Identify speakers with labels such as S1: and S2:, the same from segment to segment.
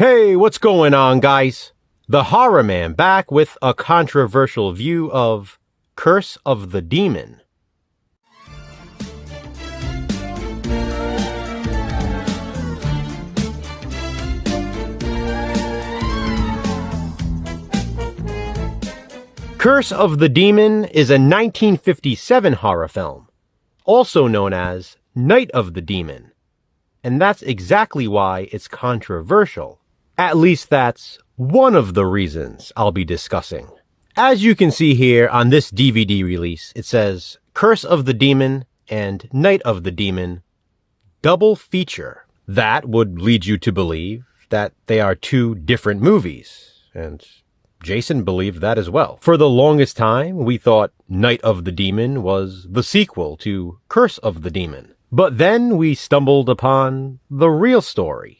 S1: Hey, what's going on, guys? The Horror Man back with a controversial view of Curse of the Demon. Curse of the Demon is a 1957 horror film, also known as Night of the Demon. And that's exactly why it's controversial. At least that's one of the reasons I'll be discussing. As you can see here on this DVD release, it says Curse of the Demon and Night of the Demon double feature. That would lead you to believe that they are two different movies, and Jason believed that as well. For the longest time, we thought Night of the Demon was the sequel to Curse of the Demon. But then we stumbled upon the real story.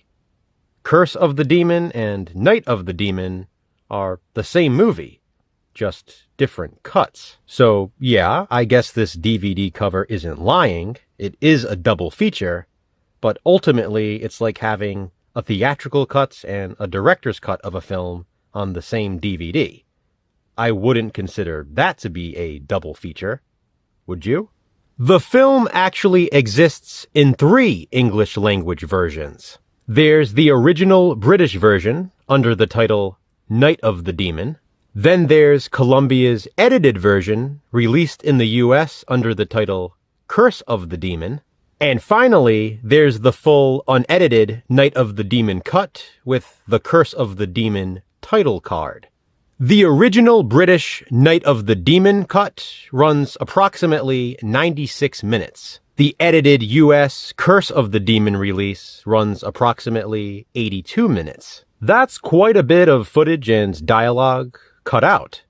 S1: Curse of the Demon and Night of the Demon are the same movie, just different cuts. So yeah, I guess this DVD cover isn't lying. It is a double feature, but ultimately it's like having a theatrical cut and a director's cut of a film on the same DVD. I wouldn't consider that to be a double feature. Would you? The film actually exists in 3 English language versions. There's the original British version under the title Night of the Demon. Then there's Columbia's edited version released in the US under the title Curse of the Demon. And finally, there's the full unedited Night of the Demon cut with the Curse of the Demon title card. The original British Night of the Demon cut runs approximately 96 minutes. The edited US Curse of the Demon release runs approximately 82 minutes. That's quite a bit of footage and dialogue cut out.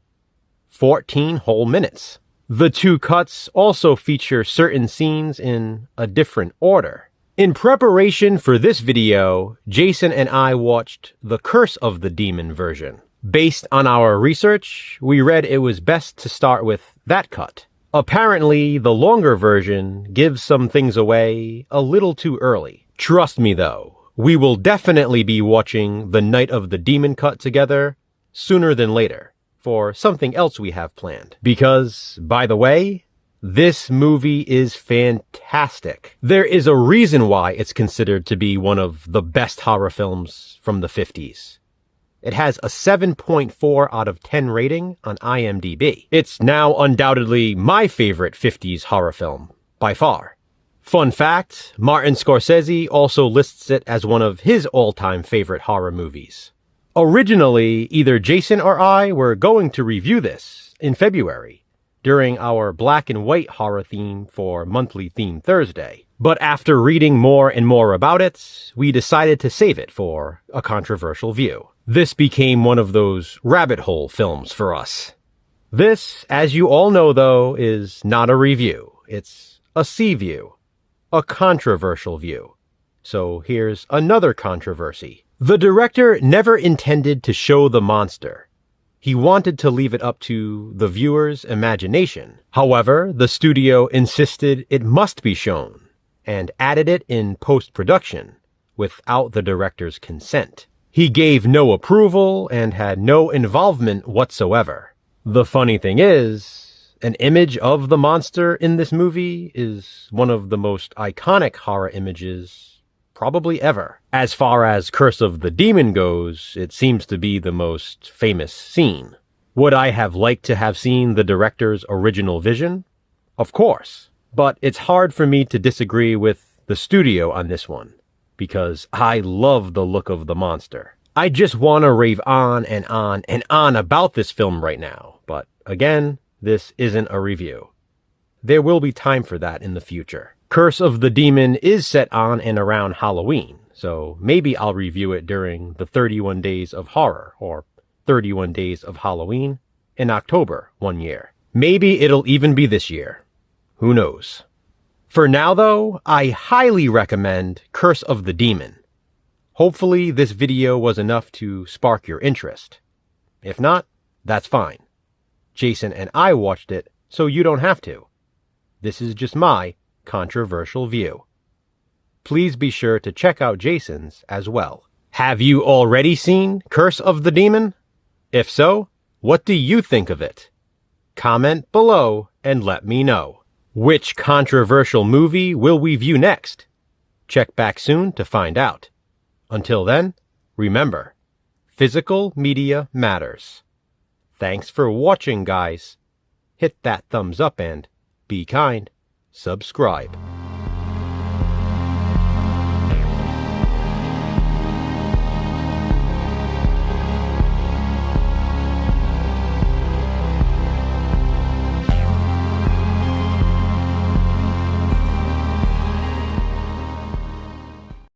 S1: 14 whole minutes. The 2 cuts also feature certain scenes in a different order. In preparation for this video, Jason and I watched the Curse of the Demon version. Based on our research, we read it was best to start with that cut. Apparently, the longer version gives some things away a little too early. Trust me though, we will definitely be watching the Night of the Demon cut together sooner than later for something else we have planned. Because, by the way, this movie is fantastic. There is a reason why it's considered to be one of the best horror films from the 50s. It has a 7.4 out of 10 rating on IMDb. It's now undoubtedly my favorite 50s horror film, by far. Fun fact, Martin Scorsese also lists it as one of his all-time favorite horror movies. Originally, either Jason or I were going to review this in February, during our black and white horror theme for Monthly Theme Thursday. But after reading more and more about it, we decided to save it for a controversial view. This became one of those rabbit hole films for us. This, as you all know though, is not a review. It's a C-view. A controversial view. So here's another controversy. The director never intended to show the monster. He wanted to leave it up to the viewer's imagination. However, the studio insisted it must be shown, and added it in post-production, without the director's consent. He gave no approval and had no involvement whatsoever. The funny thing is, an image of the monster in this movie is one of the most iconic horror images probably ever. As far as Curse of the Demon goes, it seems to be the most famous scene. Would I have liked to have seen the director's original vision? Of course. But it's hard for me to disagree with the studio on this one, because I love the look of the monster. I just want to rave on and on and on about this film right now, but again, this isn't a review. There will be time for that in the future. Curse of the Demon is set on and around Halloween, so maybe I'll review it during the 31 Days of Horror, or 31 Days of Halloween, in October one year. Maybe it'll even be this year. Who knows? For now though, I highly recommend Curse of the Demon. Hopefully this video was enough to spark your interest. If not, that's fine. Jason and I watched it, so you don't have to. This is just my controversial view. Please be sure to check out Jason's as well. Have you already seen Curse of the Demon? If so, what do you think of it? Comment below and let me know. Which controversial movie will we view next? Check back soon to find out. Until then, remember, physical media matters. Thanks for watching, guys. Hit that thumbs up and, be kind, subscribe.